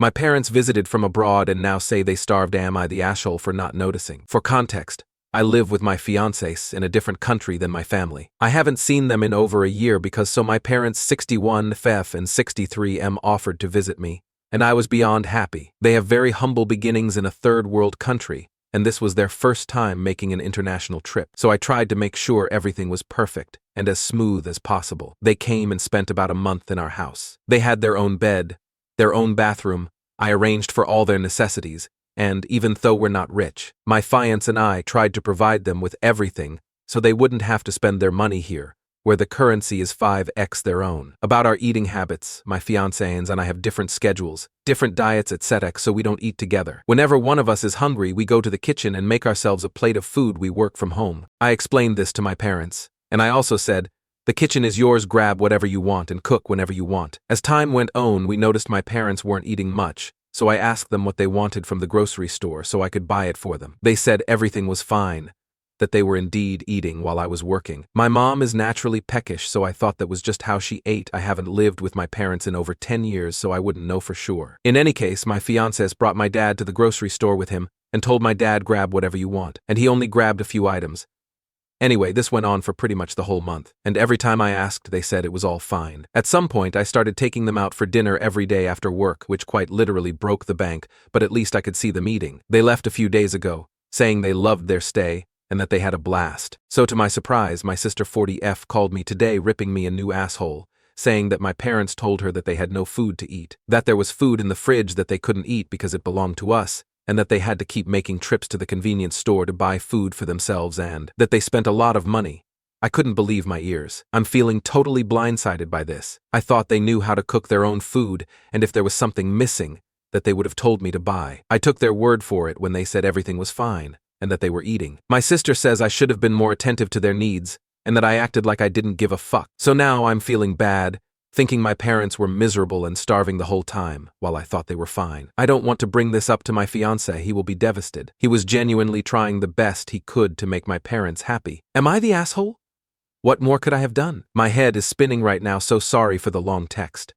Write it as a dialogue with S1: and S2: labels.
S1: My parents visited from abroad and now say they starved. Am I the asshole for not noticing? For context, I live with my fiancés in a different country than my family. I haven't seen them in over a year because so my parents 61 Fef and 63 offered to visit me, and I was beyond happy. They have very humble beginnings in a third world country, and this was their first time making an international trip, so I tried to make sure everything was perfect and as smooth as possible. They came and spent about a month in our house. They had their own bed, their own bathroom. I arranged for all their necessities, and even though we're not rich, my fiancé and I tried to provide them with everything so they wouldn't have to spend their money here, where the currency is 5x their own. About our eating habits, my fiancé and I have different schedules, different diets, etc., so we don't eat together. Whenever one of us is hungry, we go to the kitchen and make ourselves a plate of food. We work from home. I explained this to my parents, and I also said, the kitchen is yours, grab whatever you want and cook whenever you want. As time went on, we noticed my parents weren't eating much, so I asked them what they wanted from the grocery store so I could buy it for them. They said everything was fine, that they were indeed eating while I was working. My mom is naturally peckish, so I thought that was just how she ate. I haven't lived with my parents in over 10 years, so I wouldn't know for sure. In any case, my fiancé brought my dad to the grocery store with him and told my dad, grab whatever you want, and he only grabbed a few items. Anyway, this went on for pretty much the whole month, and every time I asked, they said it was all fine. At some point, I started taking them out for dinner every day after work, which quite literally broke the bank, but at least I could see them eating. They left a few days ago, saying they loved their stay and that they had a blast. So to my surprise, my sister 40F called me today, ripping me a new asshole, saying that my parents told her that they had no food to eat, that there was food in the fridge that they couldn't eat because it belonged to us, and that they had to keep making trips to the convenience store to buy food for themselves, and that they spent a lot of money. I couldn't believe my ears. I'm feeling totally blindsided by this. I thought they knew how to cook their own food, and if there was something missing, that they would have told me to buy. I took their word for it when they said everything was fine, and that they were eating. My sister says I should have been more attentive to their needs, and that I acted like I didn't give a fuck. So now I'm feeling bad, thinking my parents were miserable and starving the whole time, while I thought they were fine. I don't want to bring this up to my fiancé. He will be devastated. He was genuinely trying the best he could to make my parents happy. Am I the asshole? What more could I have done? My head is spinning right now, so sorry for the long text.